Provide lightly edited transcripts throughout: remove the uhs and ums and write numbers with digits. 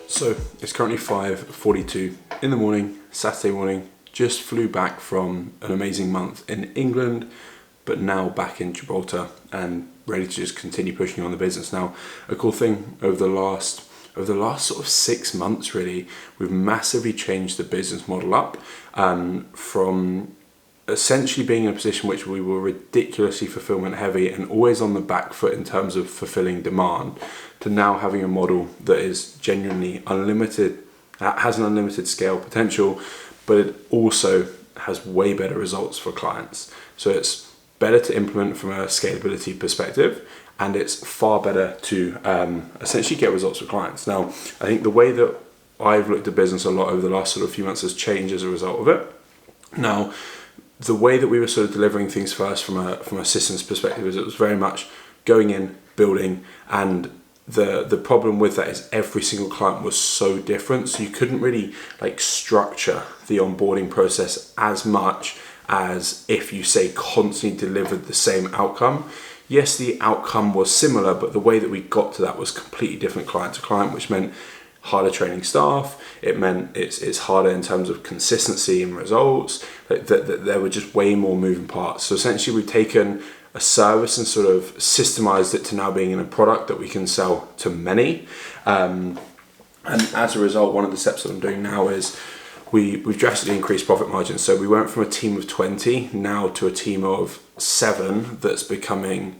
So it's currently 5:42 in the morning, Saturday morning. Just flew back from an amazing month in England, but now back in Gibraltar and ready to just continue pushing on the business. Now, a cool thing over the last sort of 6 months, really, we've massively changed the business model up from essentially being in a position which we were ridiculously fulfillment heavy and always on the back foot in terms of fulfilling demand, to now having a model that is genuinely unlimited, has an unlimited scale potential, but it also has way better results for clients. So it's better to implement from a scalability perspective, and it's far better to essentially get results for clients. Now, I think the way that I've looked at business a lot over the last sort of few months has changed as a result of it. Now, the way that we were sort of delivering things first from a systems perspective is it was very much going in, building, and the problem with that is every single client was so different, so you couldn't really like structure the onboarding process as much as if you say constantly delivered the same outcome. Yes, the outcome was similar, but the way that we got to that was completely different client to client, which meant harder training staff. It meant it's harder in terms of consistency and results. That there were just way more moving parts. So essentially, we've taken a service and sort of systemized it to now being in a product that we can sell to many. And as a result, one of the steps that I'm doing now is we've drastically increased profit margins. So we went from a team of 20 now to a team of 7 that's becoming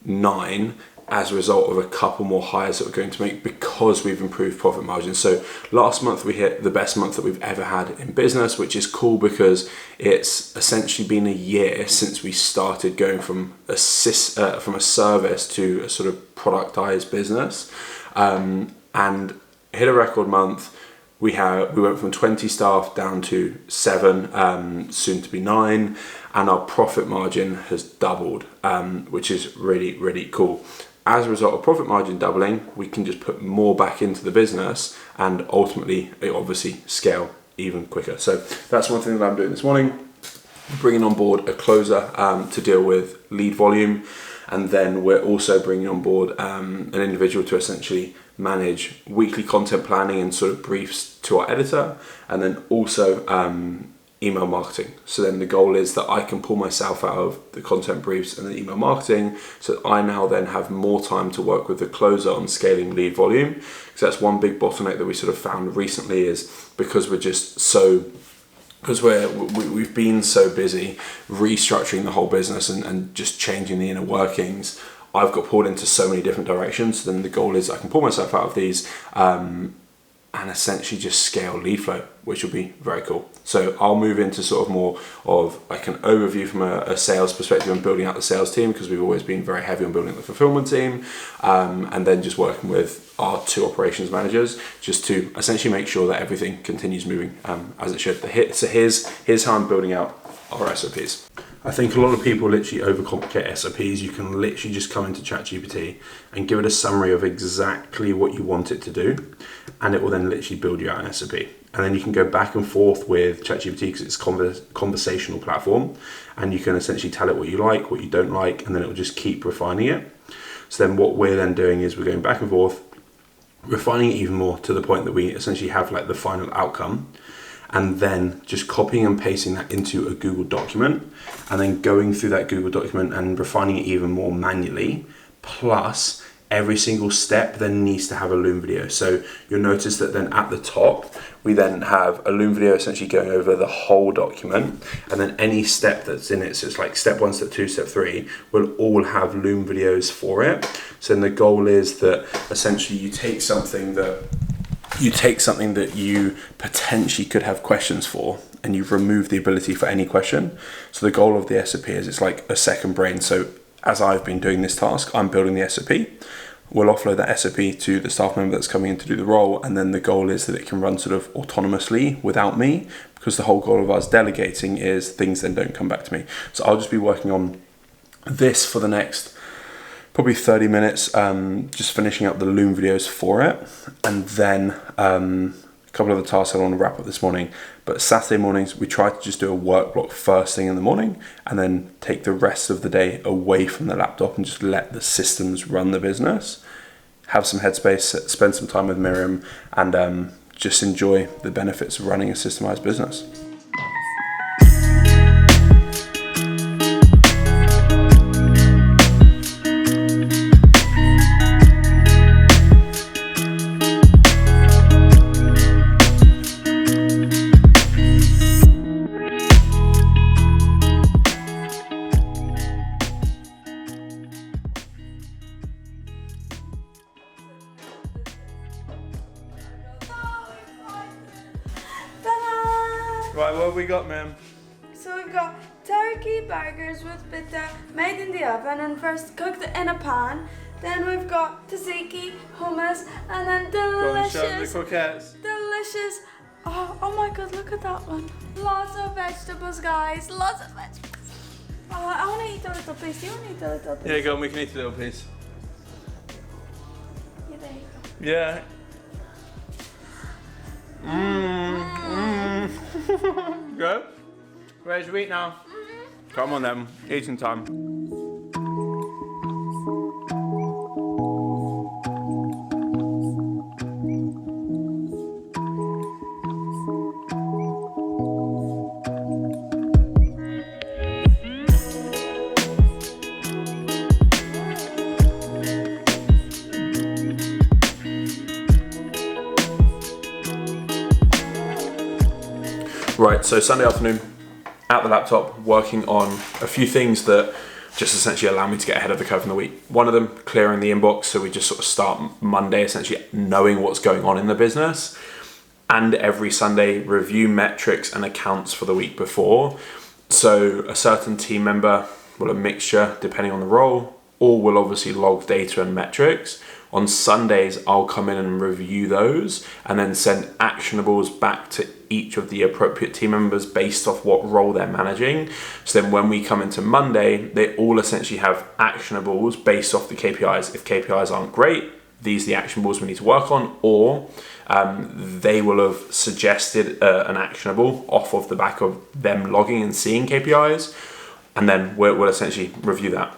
9 as a result of a couple more hires that we're going to make because we've improved profit margins. So last month we hit the best month that we've ever had in business, which is cool because it's essentially been a year since we started going from a service to a sort of productized business, and hit a record month. We went from 20 staff down to 7, soon to be 9, and our profit margin has doubled, which is really, really cool. As a result of profit margin doubling, we can just put more back into the business and ultimately it obviously scale even quicker. So that's one thing that I'm doing this morning, bringing on board a closer to deal with lead volume. And then we're also bringing on board an individual to essentially manage weekly content planning and sort of briefs to our editor, and then also email marketing. So then the goal is that I can pull myself out of the content briefs and the email marketing, so that I now then have more time to work with the closer on scaling lead volume. Because that's one big bottleneck that we sort of found recently, is because we've been so busy restructuring the whole business and just changing the inner workings, I've got pulled into so many different directions. Then the goal is I can pull myself out of these and essentially just scale lead flow, which will be very cool. So I'll move into sort of more of like an overview from a sales perspective and building out the sales team, because we've always been very heavy on building the fulfillment team, and then just working with our 2 operations managers just to essentially make sure that everything continues moving as it should. So here's how I'm building out our SOPs. I think a lot of people literally overcomplicate SOPs. You can literally just come into ChatGPT and give it a summary of exactly what you want it to do, and it will then literally build you out an SOP. And then you can go back and forth with ChatGPT because it's a conversational platform, and you can essentially tell it what you like, what you don't like, and then it will just keep refining it. So then what we're then doing is we're going back and forth, refining it even more to the point that we essentially have like the final outcome, and then just copying and pasting that into a Google document, and then going through that Google document and refining it even more manually. Plus, every single step then needs to have a Loom video. So you'll notice that then at the top, we then have a Loom video essentially going over the whole document, and then any step that's in it, so it's like step 1, step 2, step 3, will all have Loom videos for it. So then the goal is that essentially you take something that you potentially could have questions for, and you remove the ability for any question. So the goal of the SOP is it's like a second brain. So as I've been doing this task, I'm building the SOP. We'll offload that SOP to the staff member that's coming in to do the role, and then the goal is that it can run sort of autonomously without me, because the whole goal of us delegating is things then don't come back to me. So I'll just be working on this for the next probably 30 minutes, just finishing up the Loom videos for it, and then a couple of the tasks I want to wrap up this morning. But Saturday mornings, we try to just do a work block first thing in the morning, and then take the rest of the day away from the laptop and just let the systems run the business. have some headspace, spend some time with Miriam, and just enjoy the benefits of running a systemized business. Right, what have we got, ma'am? So we've got turkey burgers with pita made in the oven and first cooked in a pan. Then we've got tzatziki, hummus, and then delicious, delicious. Oh my God, look at that one. Lots of vegetables, guys. Lots of vegetables. Oh, I want to eat a little piece. You want to eat a little piece? Yeah, go on, we can eat a little piece. Yeah, there you go. Yeah. Go. Where's your eat now? Come on then, eating time. Right, so Sunday afternoon, at the laptop, working on a few things that just essentially allow me to get ahead of the curve in the week. One of them, clearing the inbox, so we just sort of start Monday essentially knowing what's going on in the business, and every Sunday review metrics and accounts for the week before. So a certain team member, well, a mixture depending on the role, all will obviously log data and metrics. On Sundays, I'll come in and review those and then send actionables back to each of the appropriate team members based off what role they're managing. So then when we come into Monday, they all essentially have actionables based off the KPIs. If KPIs aren't great, these are the actionables we need to work on, or they will have suggested an actionable off of the back of them logging and seeing KPIs, and then we'll essentially review that.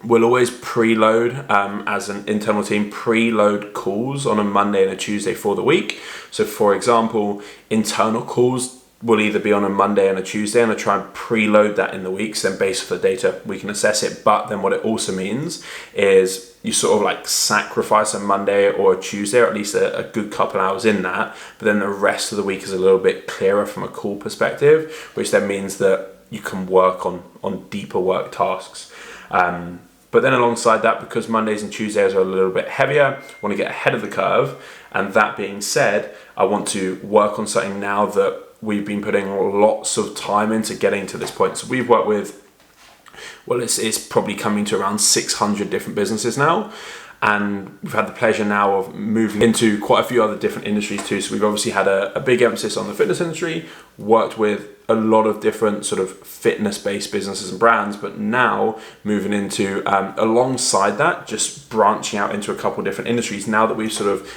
We'll always preload, as an internal team, preload calls on a Monday and a Tuesday for the week. So for example, internal calls will either be on a Monday and a Tuesday, and I try and preload that in the week. So then based off the data, we can assess it. But then what it also means is you sort of like sacrifice a Monday or a Tuesday, or at least a good couple hours in that. But then the rest of the week is a little bit clearer from a call perspective, which then means that you can work on deeper work tasks. But then alongside that, because Mondays and Tuesdays are a little bit heavier, I want to get ahead of the curve. And that being said, I want to work on something now that we've been putting lots of time into getting to this point. So we've worked with, well, it's probably coming to around 600 different businesses now. And we've had the pleasure now of moving into quite a few other different industries too. So we've obviously had a big emphasis on the fitness industry, worked with a lot of different sort of fitness-based businesses and brands, but now moving into, alongside that, just branching out into a couple of different industries. Now that we've sort of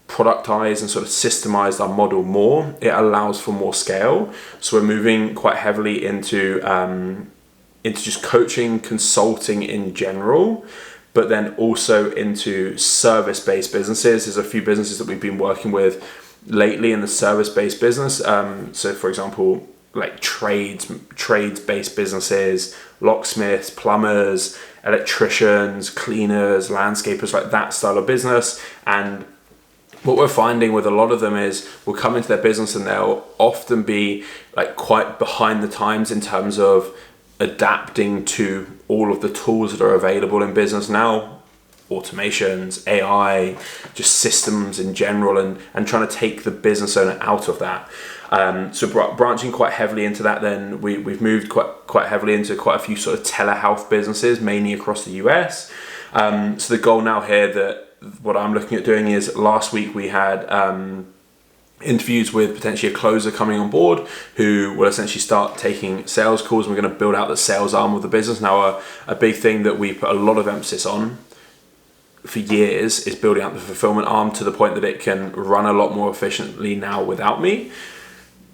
productized and sort of systemized our model more, it allows for more scale. So we're moving quite heavily into just coaching, consulting in general, but then also into service-based businesses. There's a few businesses that we've been working with lately in the service-based business. So for example, like trades-based businesses, locksmiths, plumbers, electricians, cleaners, landscapers, like that style of business. And what we're finding with a lot of them is we'll come into their business and they'll often be like quite behind the times in terms of adapting to all of the tools that are available in business now, automations, AI, just systems in general, and trying to take the business owner out of that. So branching quite heavily into that, then we've moved quite heavily into quite a few sort of telehealth businesses, mainly across the US. So the goal now here, that what I'm looking at doing is, last week we had interviews with potentially a closer coming on board who will essentially start taking sales calls, and we're going to build out the sales arm of the business. Now a big thing that we put a lot of emphasis on for years is building out the fulfillment arm to the point that it can run a lot more efficiently now without me.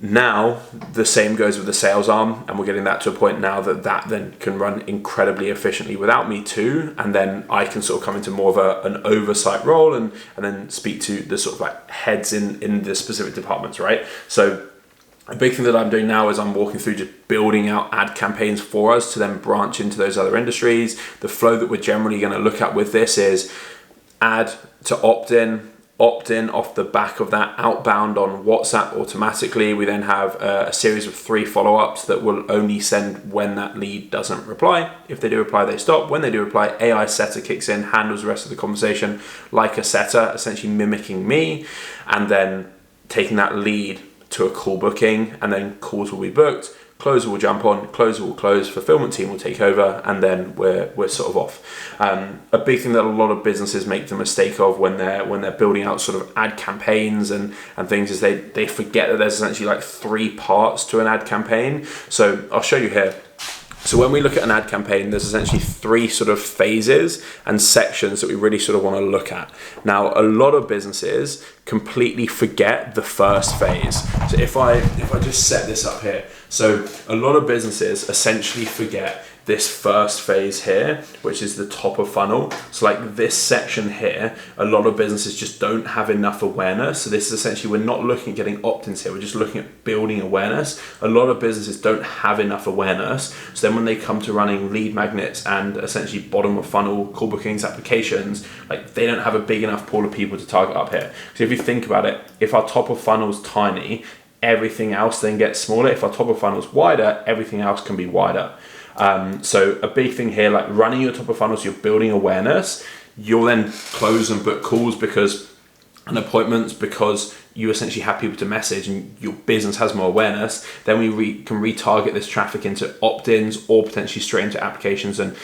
Now, the same goes with the sales arm, and we're getting that to a point now that then can run incredibly efficiently without me too, and then I can sort of come into more of an oversight role and then speak to the sort of like heads in the specific departments, right? So a big thing that I'm doing now is I'm walking through just building out ad campaigns for us to then branch into those other industries. The flow that we're generally going to look at with this is ad to opt-in off the back of that, outbound on WhatsApp automatically. We then have a series of 3 follow-ups that will only send when that lead doesn't reply. If they do reply, they stop. When they do reply, AI setter kicks in, handles the rest of the conversation like a setter, essentially mimicking me, and then taking that lead to a call booking, and then calls will be booked. Closer will jump on, closer will close, fulfillment team will take over, and then we're sort of off. A big thing that a lot of businesses make the mistake of when they're building out sort of ad campaigns and things is they forget that there's essentially like 3 parts to an ad campaign. So I'll show you here. So when we look at an ad campaign, there's essentially 3 sort of phases and sections that we really sort of want to look at. Now, a lot of businesses completely forget the first phase. So if I just set this up here, so a lot of businesses essentially forget this first phase here, which is the top of funnel. So like this section here, a lot of businesses just don't have enough awareness. So this is essentially, we're not looking at getting opt-ins here, we're just looking at building awareness. A lot of businesses don't have enough awareness. So then when they come to running lead magnets and essentially bottom of funnel call bookings applications, like they don't have a big enough pool of people to target up here. So if you think about it, if our top of funnel is tiny, everything else then gets smaller. If our top of funnel is wider, everything else can be wider. So a big thing here, like running your top of funnels, you're building awareness. You'll then close and book calls and appointments because you essentially have people to message and your business has more awareness. Then we can retarget this traffic into opt-ins or potentially straight into applications and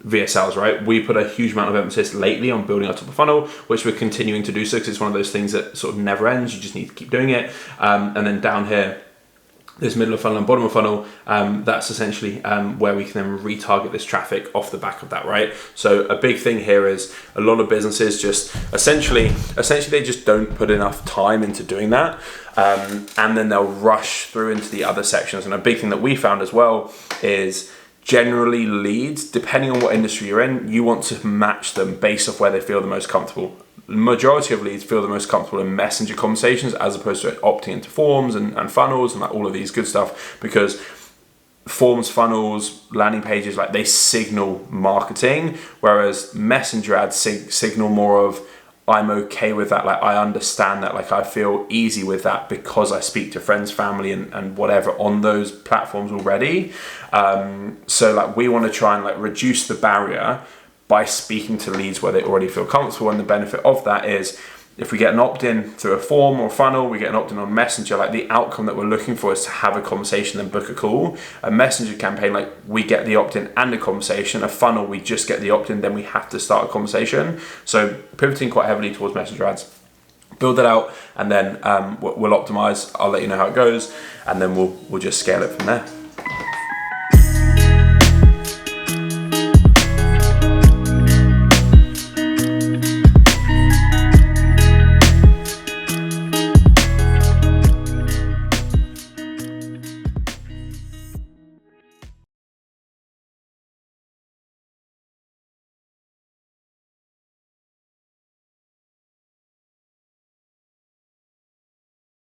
via sales, right? We put a huge amount of emphasis lately on building our top of funnel, which we're continuing to do so because it's one of those things that sort of never ends. You just need to keep doing it. And then down here, this middle of funnel and bottom of funnel, that's essentially where we can then retarget this traffic off the back of that, right? So a big thing here is a lot of businesses just essentially they just don't put enough time into doing that, and then they'll rush through into the other sections. And a big thing that we found as well is generally leads, depending on what industry you're in, you want to match them based off where they feel the most comfortable. Majority of leads feel the most comfortable in messenger conversations as opposed to opting into forms and funnels and like all of these good stuff, because forms, funnels, landing pages, like they signal marketing, whereas messenger ads signal more of I'm okay with that, like I understand that, like I feel easy with that because I speak to friends, family and whatever on those platforms already. So like we want to try and like reduce the barrier by speaking to leads where they already feel comfortable. And the benefit of that is if we get an opt-in through a form or funnel, we get an opt-in on Messenger, like the outcome that we're looking for is to have a conversation and book a call. A Messenger campaign, like we get the opt-in and a conversation. A funnel, we just get the opt-in, then we have to start a conversation. So pivoting quite heavily towards Messenger ads. Build that out and then we'll optimize. I'll let you know how it goes and then we'll just scale it from there.